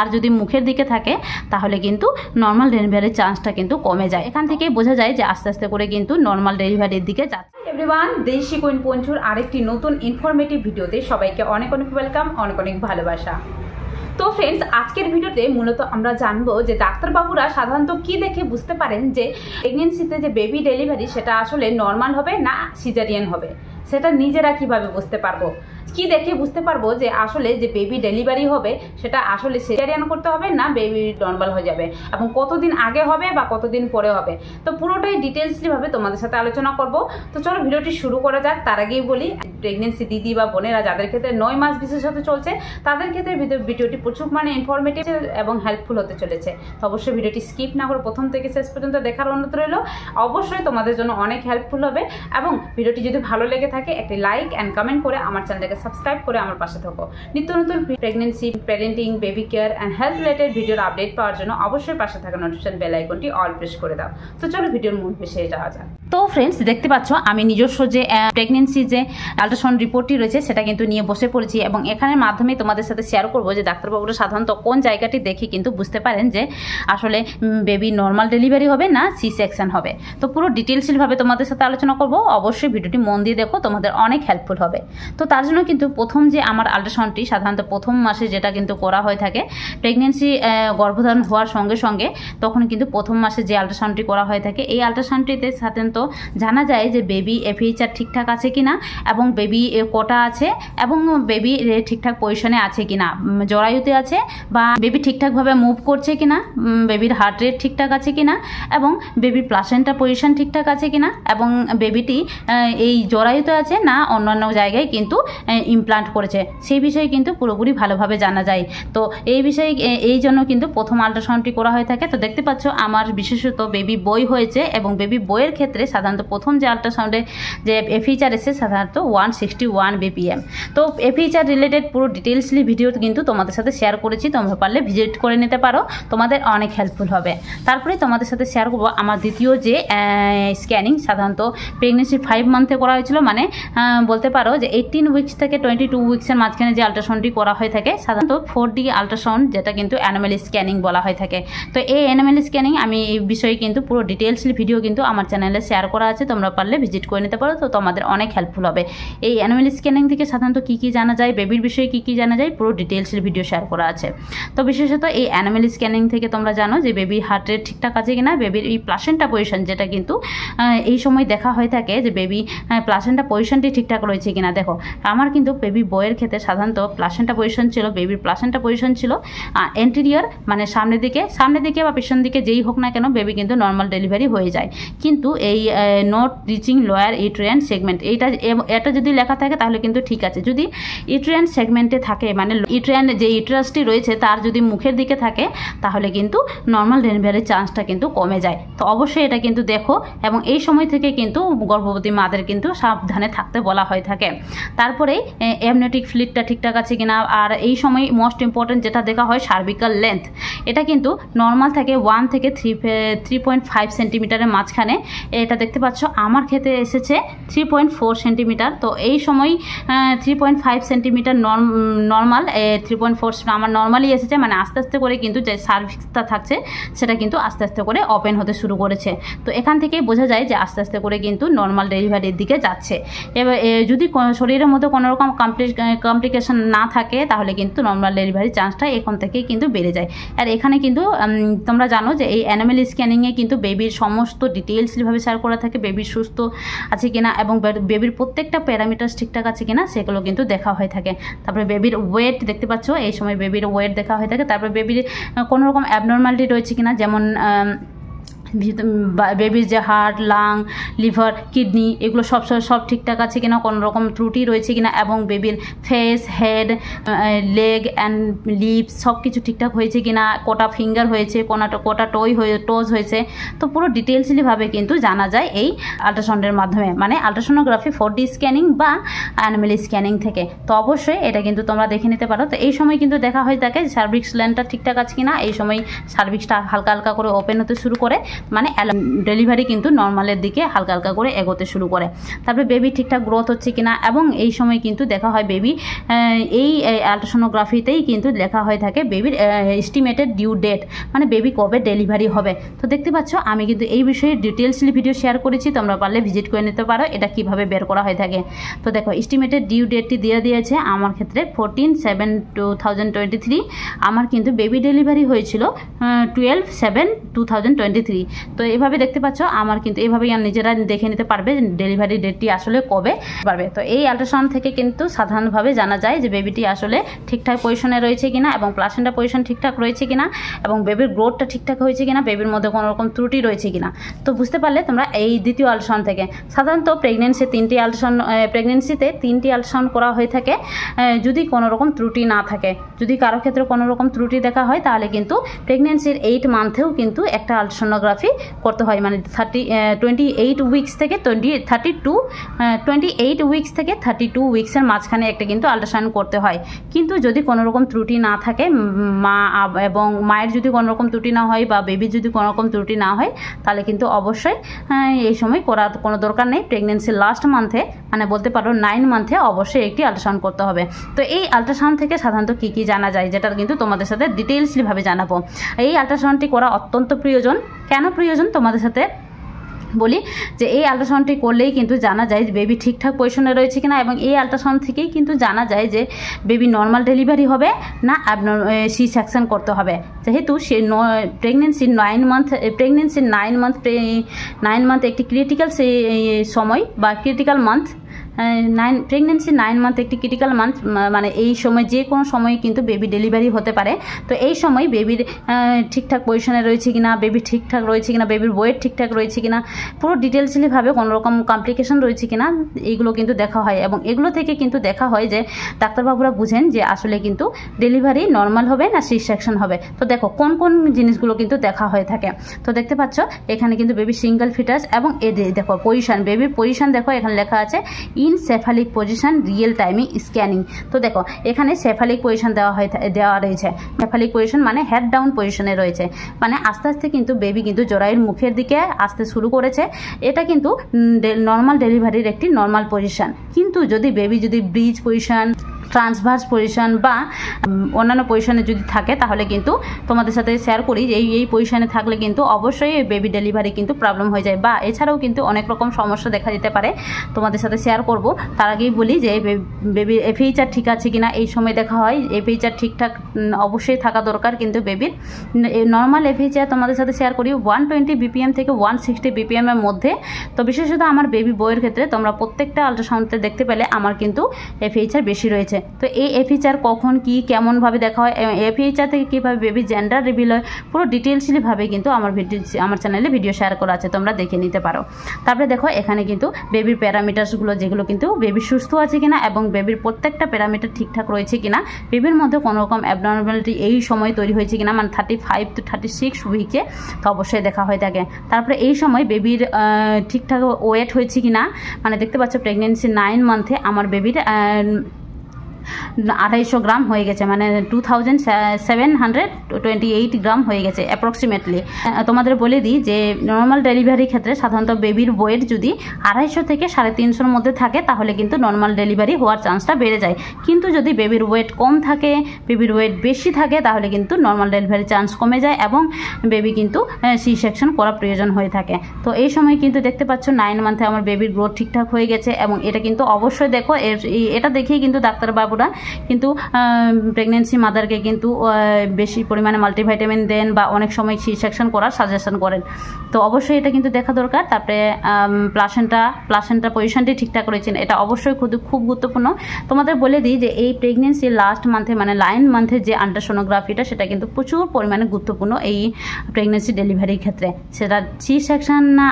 আর যদি মুখের দিকে থাকে তাহলে কিন্তু নর্মাল ডেলিভারির চান্সটা কিন্তু কমে যায়। এখান থেকেই বোঝা যায় যে আস্তে আস্তে করে কিন্তু নর্মাল ডেলিভারির দিকে যাচ্ছে। এভরিওয়ান, দেশি কুইন পঞ্চুর আরেকটি নতুন ইনফরমেটিভ ভিডিওতে সবাইকে অনেক অনেক ওয়েলকাম, অনেক অনেক ভালোবাসা। তো ফ্রেন্ডস, আজকের ভিডিওতে মূলত আমরা জানবো যে ডাক্তারবাবুরা সাধারণত কি দেখে বুঝতে পারেন যে প্রেগনেন্সিতে যে বেবি ডেলিভারি সেটা আসলে নর্মাল হবে না সিজারিয়ান হবে, সেটা নিজেরা কিভাবে বুঝতে পারবো, কি দেখে বুঝতে পারবো যে আসলে যে বেবি ডেলিভারি হবে সেটা আসলে সিজারিয়ান করতে হবে না বেবি নর্মাল হয়ে যাবে, এবং কতদিন আগে হবে বা কতদিন পরে হবে। তো পুরোটাই ডিটেলসলি ভাবে তোমাদের সাথে আলোচনা করব। তো চলো ভিডিওটি শুরু করা যাক। তার আগেই বলি, প্রেগনেন্সি দিদি বা বোনেরা যাদের ক্ষেত্রে 9 মাস বিশেষত চলছে তাদের ক্ষেত্রে ভিডিওটি প্রচুর ইনফরমেটিভ এবং হেল্পফুল হতে চলেছে। তো অবশ্যই ভিডিওটি স্কিপ না করে প্রথম থেকে শেষ পর্যন্ত দেখার অনুরোধ রইল। অবশ্যই তোমাদের জন্য অনেক হেল্পফুল হবে, এবং ভিডিওটি যদি ভালো লেগে থাকে একটি লাইক অ্যান্ড কমেন্ট করে আমার চ্যানেলটাকে সাবস্ক্রাইব করে আমার পাশে থাকো। নিত্য নতুন pregnancy, parenting, baby care and health related ভিডিওর আপডেট পাওয়ার জন্য অবশ্যই পাশে থাকা নোটিফিকেশন বেল আইকনটি অল প্রেস করে দাও। তো চলো ভিডিওর মূল বিষয়ে যাওয়া যাক। তো ফ্রেন্ডস, দেখতে পাচ্ছ আমি নিজস্ব যে প্রেগনেন্সি যে আল্ট্রাসাউন্ড রিপোর্টটি রয়েছে সেটা কিন্তু নিয়ে বসে পড়েছি, এবং এখানের মাধ্যমে তোমাদের সাথে শেয়ার করবো যে ডাক্তারবাবুরা সাধারণত কোন জায়গাটি দেখে কিন্তু বুঝতে পারেন যে আসলে বেবি নর্মাল ডেলিভারি হবে না সি সেকশন হবে। তো পুরো ডিটেলসভাবে তোমাদের সাথে আলোচনা করবো। অবশ্যই ভিডিওটি মন দিয়ে দেখো, তোমাদের অনেক হেল্পফুল হবে। তো তার জন্য কিন্তু প্রথম যে আমার আল্ট্রাসাউন্ডটি সাধারণত প্রথম মাসে যেটা কিন্তু করা হয়ে থাকে, প্রেগনেন্সি গর্ভধারণ হওয়ার সঙ্গে সঙ্গে তখন কিন্তু প্রথম মাসে যে আল্ট্রাসাউন্ডটি করা হয়ে থাকে, এই আল্ট্রাসাউন্ডটিতে সাধারণত জানা যায় যে বেবি FHR ঠিকঠাক আছে কিনা, এবং বেবি কটা আছে, এবং বেবি ঠিকঠাক পজিশনে আছে কিনা, জরায়ুতে আছে বা বেবি ঠিকঠাকভাবে মুভ করছে কিনা, বেবির হার্ট রেট ঠিকঠাক আছে কিনা, এবং বেবির প্লাসেন্টা পজিশন ঠিকঠাক আছে কিনা, এবং বেবিটি এই জরায়ুতে আছে না অন্যান্য জায়গায় কিন্তু ইমপ্লান্ট করেছে, সেই বিষয়ে কিন্তু পুরোপুরি ভালোভাবে জানা যায়। তো এই বিষয়ে এই জন্য কিন্তু প্রথম আল্ট্রাসাউন্ডটি করা হয়ে থাকে। তো দেখতে পাচ্ছ আমার বিশেষত বেবি বই হয়েছে, এবং বেবি বইয়ের ক্ষেত্রে সাধারণত প্রথম যে আল্ট্রাসাউন্ডে যে FHR এসে সাধারণত 161 BPM। তো FHR রিলেটেড পুরো ডিটেলসলি ভিডিও কিন্তু তোমাদের সাথে শেয়ার করেছি, তোমরা পারলে ভিজিট করে নিতে পারো, তোমাদের অনেক হেল্পফুল হবে। তারপরে তোমাদের সাথে শেয়ার করবো আমার দ্বিতীয় যে স্ক্যানিং, সাধারণত প্রেগনেন্সি 5 মান্থে করা হয়েছিল, মানে বলতে পারো যে 18 উইকস থেকে 22 উইকসের মাঝখানে যে আল্ট্রাসাউন্ডটি করা হয়ে থাকে, সাধারণত 4D আল্ট্রাসাউন্ড, যেটা কিন্তু অ্যানোমালি স্ক্যানিং বলা হয়ে থাকে। তো এই অ্যানোমালি স্ক্যানিং আমি এই বিষয়ে কিন্তু পুরো ডিটেলসলি ভিডিও কিন্তু আমার চ্যানেলে শেয়ার করা আছে, তোমরা পারলে ভিজিট করে নিতে পারো। তো তোমাদের অনেক হেল্পফুল হবে। এই অ্যানোমালি স্ক্যানিং থেকে সাধারণত কী কী জানা যায়, বেবির বিষয়ে কী কী জানা যায়, পুরো ডিটেলসলি ভিডিও শেয়ার করা আছে। তো বিশেষত এই অ্যানোমালি স্ক্যানিং থেকে তোমরা জানো যে বেবির হার্ট রেট ঠিকঠাক আছে কিনা, বেবির এই প্লাসেন্টা পজিশন, যেটা কিন্তু এই সময় দেখা হয়ে থাকে যে বেবি প্লাসেন্টা পজিশনটি ঠিকঠাক রয়েছে কিনা। দেখো আমার কিন্তু বেবি বইয়ের ক্ষেত্রে সাধারণত প্লাসেন্টা পজিশন ছিল, বেবির প্লাসেন্টা পজিশন ছিল এন্টেরিয়র, মানে সামনের দিকে বা পিছন দিকে যেই হোক না কেন বেবি কিন্তু নর্মাল ডেলিভারি হয়ে যায়। কিন্তু এই not reaching lower uterine segment, এটা যদি লেখা থাকে তাহলে কিন্তু ঠিক আছে। যদি ইউটেরাইন সেগমেন্টে থাকে, মানে ইউটেরাইন যে ইউটেরাসটি রয়েছে তার যদি মুখের দিকে থাকে তাহলে কিন্তু নর্মাল ডেলিভারির চান্সটা কিন্তু কমে যায়। তো অবশ্যই এটা কিন্তু দেখো, এবং এই সময় থেকে কিন্তু গর্ভবতী মাদের কিন্তু সাবধানে থাকতে বলা হয়ে থাকে। তারপরে অ্যামনিওটিক ফ্লুইডটা ঠিকঠাক আছে কিনা, আর এই সময় মোস্ট ইম্পর্টেন্ট যেটা দেখা হয় সার্ভিক্যাল লেন্থ, এটা কিন্তু নর্মাল থাকে 1 থেকে 3.5 সেন্টিমিটারের মাঝখানে। এটা দেখতে পাচ্ছ আমার ক্ষেত্রে এসেছে 3.4 সেন্টিমিটার। তো এই সময় 3.5 সেন্টিমিটার নর্মাল, 3.4 আমার নর্মালি এসেছে, মানে আস্তে আস্তে করে কিন্তু যে সার্ভিক্সটা থাকছে সেটা কিন্তু আস্তে আস্তে করে ওপেন হতে শুরু করেছে। তো এখান থেকেই বোঝা যায় যে আস্তে আস্তে করে কিন্তু নর্মাল ডেলিভারির দিকে যাচ্ছে। এবার যদি শরীরের মধ্যে কোনো রকম কমপ্লিকেশন না থাকে তাহলে কিন্তু নর্মাল ডেলিভারির চান্সটা এখান থেকেই কিন্তু বেড়ে যায়। আর এখানে কিন্তু তোমরা জানো যে এই অ্যানোমালি স্ক্যানিংয়ে কিন্তু বেবির সমস্ত ডিটেলসলিভাবে শেয়ার করা থাকে, বেবির সুস্থ আছে কিনা এবং বেবির প্রত্যেকটা প্যারামিটার ঠিকঠাক আছে কিনা সেগুলো কিন্তু দেখা হয়ে থাকে। তারপরে বেবির ওয়েট দেখতে পাচ্ছ, এই সময় বেবির ওয়েট দেখা হয়ে থাকে। তারপরে বেবির কোনো রকম অ্যাবনর্মালিটি রয়েছে কিনা, যেমন বেবির যে হার্ট, লাং, লিভার, কিডনি এগুলো সব ঠিকঠাক আছে কিনা, কোনো রকম ত্রুটি রয়েছে কিনা, এবং বেবির face, head, leg and lips সব কিছু ঠিকঠাক হয়েছে কিনা, কটা ফিঙ্গার হয়েছে, কটা টোজ হয়েছে। তো পুরো ডিটেলসলিভাবে কিন্তু জানা যায় এই আল্ট্রাসাউন্ডের মাধ্যমে, মানে আল্ট্রাসোনোগ্রাফি 4D স্ক্যানিং বা অ্যানোমালি স্ক্যানিং থেকে। তো অবশ্যই এটা কিন্তু তোমরা দেখে নিতে পারো। তো এই সময় কিন্তু দেখা হয়ে থাকে সার্ভিক্স লেন্থটা ঠিকঠাক আছে কিনা, এই সময় সার্ভিক্সটা হালকা হালকা করে ওপেন হতে শুরু করে। মানে ডেলিভারি কিন্তু নর্মালের দিকে হালকা হালকা করে এগোতে শুরু করে। তারপরে বেবি ঠিকঠাক গ্রোথ হচ্ছে কিনা, এবং এই সময় কিন্তু দেখা হয় বেবি এই আল্ট্রাসোনোগ্রাফিতেই কিন্তু লেখা হয়ে থাকে বেবির এস্টিমেটেড ডিউ ডেট, মানে বেবি কবে ডেলিভারি হবে। তো দেখতে পাচ্ছ আমি কিন্তু এই বিষয়ে ডিটেলসলি ভিডিও শেয়ার করেছি, তোমরা পারলে ভিজিট করে নিতে পারো এটা কিভাবে বের করা হয়ে থাকে। তো দেখো এস্টিমেটেড ডিউ ডেটটি দিয়ে দিয়েছে আমার ক্ষেত্রে 14/7/2023। আমার কিন্তু বেবি ডেলিভারি হয়েছিল 12/7/2023। তো এইভাবে দেখতে পাচ্ছ আমার কিন্তু এইভাবেই নিজেরা দেখে নিতে পারবে ডেলিভারি ডেটটি আসলে কবে পারবে। তো এই আল্ট্রাসাউন্ড থেকে কিন্তু সাধারণভাবে জানা যায় যে বেবিটি আসলে ঠিকঠাক পজিশনে রয়েছে কিনা, এবং প্লাসেন্টা পজিশন ঠিকঠাক রয়েছে কিনা, এবং বেবির গ্রোথটা ঠিকঠাক হয়েছে কিনা, বেবির মধ্যে কোনো রকম ত্রুটি রয়েছে কিনা। তো বুঝতে পারলে তোমরা এই দ্বিতীয় আল্ট্রাসাউন্ড থেকে। সাধারণত প্রেগনেন্সিতে তিনটি আল্ট্রাসাউন্ড করা হয়ে থাকে। যদি কোনো রকম ত্রুটি না থাকে, যদি কারো ক্ষেত্রে কোনো রকম ত্রুটি দেখা হয় তাহলে কিন্তু প্রেগনেন্সির 8 মান্থেও কিন্তু একটা আল্ট্রাসোনোগ্রাফি করতে হয়, মানে 28 উইকস থেকে 32 উইকসের মাঝখানে একটা কিন্তু আল্ট্রাসাউন্ড করতে হয়। কিন্তু যদি কোনো রকম ত্রুটি না থাকে, মা এবং মায়ের যদি কোনো রকম ত্রুটি না হয় বা বেবির যদি কোনো রকম ত্রুটি না হয়, তাহলে কিন্তু অবশ্যই এই সময় করার কোনো দরকার নেই। প্রেগনেন্সির লাস্ট মান্থে, মানে বলতে পারো 9 মান্থে অবশ্যই একটি আল্ট্রাসাউন্ড করতে হবে। তো এই আল্ট্রাসাউন্ড থেকে সাধারণত কী কী জানা যায়, যেটা কিন্তু তোমাদের সাথে ডিটেলসলিভাবে জানাবো। এই আল্ট্রাসাউন্ডটি করা অত্যন্ত প্রয়োজন। কেন প্রয়োজন তোমাদের সাথে বলি, যে এই আল্ট্রাসাউন্ডটি করলেই কিন্তু জানা যায় যে বেবি ঠিকঠাক পজিশনে রয়েছে কিনা, এবং এই আল্ট্রাসাউন্ড থেকেই কিন্তু জানা যায় যে বেবি নর্মাল ডেলিভারি হবে না সি সেকশন করতে হবে। যেহেতু সে প্রেগনেন্সির 9 মান্থ একটি ক্রিটিক্যাল সময় বা ক্রিটিক্যাল মান্থ। প্রেগনেন্সি 9 মান্থ একটি ক্রিটিক্যাল মান্থ, মানে এই সময় যে কোনো সময় কিন্তু বেবি ডেলিভারি হতে পারে। তো এই সময় বেবির ঠিকঠাক পজিশনে রয়েছে কিনা, বেবি ঠিকঠাক রয়েছে কিনা, বেবির ওয়েট ঠিকঠাক রয়েছে কিনা, পুরো ডিটেলসলিভাবে কোনো রকম কমপ্লিকেশন রয়েছে কিনা, এইগুলো কিন্তু দেখা হয়। এবং এগুলো থেকে কিন্তু দেখা হয় যে ডাক্তারবাবুরা বুঝেন যে আসলে কিন্তু ডেলিভারি নর্মাল হবে না সি সেকশন হবে। তো দেখো কোন কোন জিনিসগুলো কিন্তু দেখা হয়ে থাকে। তো দেখতে পাচ্ছ এখানে কিন্তু বেবি সিঙ্গেল ফিটাস, এবং দেখো পজিশন, বেবির পজিশন দেখো এখানে লেখা আছে ইনসেফালিক পজিশন রিয়েল টাইমিং স্ক্যানিং। তো দেখো এখানে সেফালিক পজিশন দেওয়া রয়েছে। সেফালিক পজিশন মানে হেড ডাউন পজিশনে রয়েছে, মানে আস্তে আস্তে কিন্তু বেবি কিন্তু জরায়ুর মুখের দিকে আসতে শুরু করেছে। এটা কিন্তু নর্মাল ডেলিভারির একটি নর্মাল পজিশন। কিন্তু যদি baby bridge position, transverse position বা অন্যান্য পজিশনে যদি থাকে, তাহলে কিন্তু তোমাদের সাথে শেয়ার করি যে এই পজিশনে থাকলে কিন্তু অবশ্যই বেবি ডেলিভারি কিন্তু প্রবলেম হয়ে যায়, বা এছাড়াও কিন্তু অনেক রকম সমস্যা দেখা দিতে পারে। তোমাদের সাথে শেয়ার করব। তার আগেই বলি যে বেবির FHR ঠিক আছে কিনা এই সময় দেখা হয়। FHR ঠিকঠাক অবশ্যই থাকা দরকার কিন্তু বেবির। নর্মাল FHR তোমাদের সাথে শেয়ার করি 120 BPM থেকে 160 BPM এর মধ্যে। তো বিশেষত আমার বেবি বইয়ের ক্ষেত্রে তোমরা প্রত্যেকটা আল্ট্রাসাউন্ডে দেখতে পেলে আমার কিন্তু FHR বেশি রয়েছে। তো এই FHR কখন কি কেমনভাবে দেখা হয়, FHR থেকে কীভাবে বেবি জেন্ডার রিভিল হয়, পুরো ডিটেলসলিভাবে কিন্তু আমার চ্যানেলে ভিডিও শেয়ার করা আছে, তোমরা দেখে নিতে পারো। তারপরে দেখো এখানে কিন্তু বেবির প্যারামিটার্সগুলো, যেগুলো কিন্তু বেবি সুস্থ আছে কিনা এবং বেবির প্রত্যেকটা প্যারামিটার ঠিকঠাক রয়েছে কিনা, বেবির মধ্যে কোনো রকম অ্যাবনর্মালিটি এই সময় তৈরি হয়েছে কিনা, মানে 35 to 36 উইকে, তো অবশ্যই দেখা হয়ে থাকে। তারপরে এই সময় বেবির ঠিকঠাক ওয়েট হয়েছে কিনা, মানে দেখতে পাচ্ছ প্রেগনেন্সি 9 মান্থে আমার বেবির 250 গ্রাম হয়ে গেছে, মানে 2728 গ্রাম হয়ে গেছে অ্যাপ্রক্সিমেটলি। তোমাদের বলে দিই যে নর্মাল ডেলিভারির ক্ষেত্রে সাধারণত বেবির ওয়েট যদি 250 থেকে 350 মধ্যে থাকে, তাহলে কিন্তু নর্মাল ডেলিভারি হওয়ার চান্সটা বেড়ে যায়। কিন্তু যদি বেবির ওয়েট কম থাকে, বেবির ওয়েট বেশি থাকে, তাহলে কিন্তু নর্মাল ডেলিভারির চান্স কমে যায় এবং বেবি কিন্তু সি সেকশন করা প্রয়োজন হয়ে থাকে। তো এই সময় কিন্তু দেখতে পাচ্ছ 9 মান্থে আমার বেবির গ্রোথ ঠিকঠাক হয়ে গেছে, এবং এটা কিন্তু অবশ্যই দেখো, এটা দেখেই কিন্তু ডাক্তারবাবুরা কিন্তু প্রেগনেন্সি মাদারকে কিন্তু বেশি পরিমাণে মাল্টিভিটামিন দেন বা অনেক সময় সি সেকশন করার সাজেশন করেন। তো অবশ্যই এটা কিন্তু দেখা দরকার। তারপরে প্লাসেন্টা পজিশনটি ঠিকঠাক রয়েছে, এটা অবশ্যই খুব গুরুত্বপূর্ণ। তোমাদের বলে দিই যে এই প্রেগনেন্সির লাস্ট মান্থে, মানে 9 মান্থে যে আল্ট্রাসোনোগ্রাফিটা, সেটা কিন্তু প্রচুর পরিমাণে গুরুত্বপূর্ণ এই প্রেগনেন্সি ডেলিভারির ক্ষেত্রে। সেটা সি সেকশন না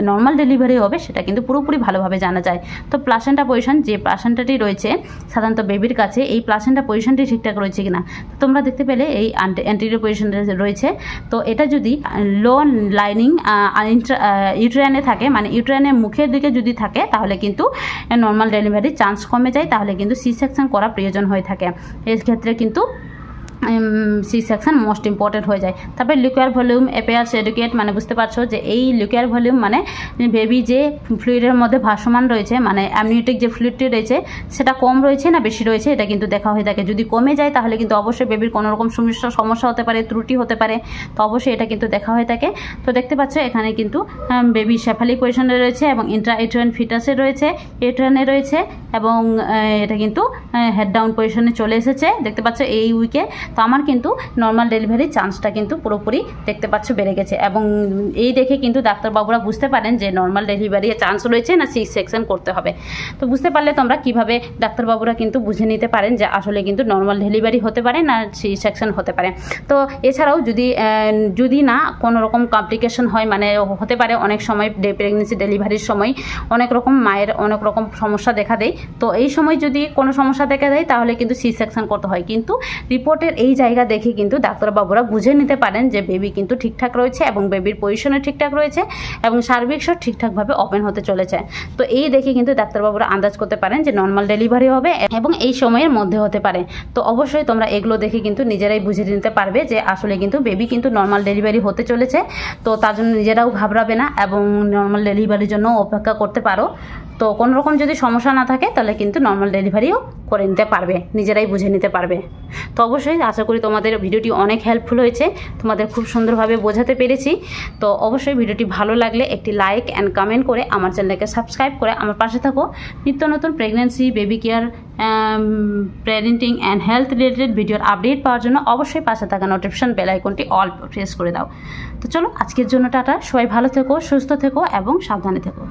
নর্মাল ডেলিভারি হবে, সেটা কিন্তু পুরোপুরি ভালোভাবে জানা যায়। তো প্লাসেন্টা পজিশন, যে প্লাসেন্টাটি রয়েছে সাধারণত বেবির কাছে, এই প্লাসেন্টা পজিশনটি ঠিকঠাক রয়েছে কিনা, তোমরা দেখতে পেলে এই অ্যান্টেরিয়র পজিশন রয়েছে। তো এটা যদি লো লাইনিং ইউটেরাইনে থাকে, মানে ইউটেরাইনের মুখের দিকে যদি থাকে, তাহলে কিন্তু নর্মাল ডেলিভারির চান্স কমে যায়, তাহলে কিন্তু সি সেকশন করা প্রয়োজন হয়ে থাকে। এর ক্ষেত্রে কিন্তু সি সেকশন মোস্ট ইম্পর্টেন্ট হয়ে যায়। তারপরে লিকুয়ার ভলিউম অ্যাপিয়ার্স এডুকেট, মানে বুঝতে পারছো যে এই লিকুয়ার ভলিউম মানে বেবি যে ফ্লুইডের মধ্যে ভাসমান রয়েছে, মানে অ্যামনিওটিক যে ফ্লুইডটি রয়েছে সেটা কম রয়েছে না বেশি রয়েছে, এটা কিন্তু দেখা হয়ে থাকে। যদি কমে যায় তাহলে কিন্তু অবশ্যই বেবির কোনো রকম সমস্যা হতে পারে, ত্রুটি হতে পারে, তো অবশ্যই এটা কিন্তু দেখা হয়ে থাকে। তো দেখতে পাচ্ছ এখানে কিন্তু বেবি শেফালিক পজিশনে রয়েছে এবং ইন্ট্রাইউটেরাইন ফিটাসে রয়েছে, ইউটেরাইনে রয়েছে এবং এটা কিন্তু হেড ডাউন পজিশনে চলে এসেছে দেখতে পাচ্ছ এই উইকে। তো আমার কিন্তু নর্মাল ডেলিভারির চান্সটা কিন্তু পুরোপুরি দেখতে পাচ্ছ বেড়ে গেছে, এবং এই দেখে কিন্তু ডাক্তারবাবুরা বুঝতে পারেন যে নর্মাল ডেলিভারির চান্স রয়েছে না সি সেকশন করতে হবে। তো বুঝতে পারলে তোমরা কিভাবে ডাক্তারবাবুরা কিন্তু বুঝে নিতে পারেন যে আসলে কিন্তু নর্মাল ডেলিভারি হতে পারে না সি সেকশন হতে পারে। তো এছাড়াও যদি না কোনো রকম কমপ্লিকেশন হয়, মানে হতে পারে অনেক সময় প্রেগনেন্সি ডেলিভারির সময় অনেক রকম মায়ের অনেক রকম সমস্যা দেখা দেয়, তো এই সময় যদি কোনো সমস্যা দেখা দেয় তাহলে কিন্তু সি সেকশন করতে হয়। কিন্তু রিপোর্টের এই জায়গা দেখে কিন্তু ডাক্তারবাবুরা বুঝে নিতে পারেন যে বেবি কিন্তু ঠিকঠাক রয়েছে এবং বেবির পজিশনে ঠিকঠাক রয়েছে এবং সার্ভিক্সও ঠিকঠাকভাবে ওপেন হতে চলেছে। তো এই দেখে কিন্তু ডাক্তারবাবুরা আন্দাজ করতে পারেন যে নর্মাল ডেলিভারি হবে এবং এই সময়ের মধ্যে হতে পারে। তো অবশ্যই তোমরা এগুলো দেখে কিন্তু নিজেরাই বুঝে নিতে পারবে যে আসলে কিন্তু বেবি কিন্তু নর্মাল ডেলিভারি হতে চলেছে। তো তার জন্য নিজেরাও ঘাবড়াবে না এবং নর্মাল ডেলিভারির জন্য অপেক্ষা করতে পারো। তো কোনো রকম যদি সমস্যা না থাকে তাহলে কিন্তু নর্মাল ডেলিভারিও করে নিতে পারবে, নিজেরাই বুঝে নিতে পারবে। তো অবশ্যই আশা করি তোমাদের ভিডিওটি অনেক হেল্পফুল হয়েছে, তোমাদের খুব সুন্দরভাবে বোঝাতে পেরেছি। তো অবশ্যই ভিডিওটি ভালো লাগলে একটি লাইক অ্যান্ড কমেন্ট করে আমার চ্যানেলকে সাবস্ক্রাইব করে আমার পাশে থাকো। নিত্য নতুন pregnancy, baby care, parenting and health related ভিডিওর আপডেট পাওয়ার জন্য অবশ্যই পাশে থাকা নোটিফিকেশন বেল আইকনটি অল প্রেস করে দাও। তো চলো আজকের জন্য টাটা, সবাই ভালো থেকো, সুস্থ থেকো এবং সাবধানে থেকো।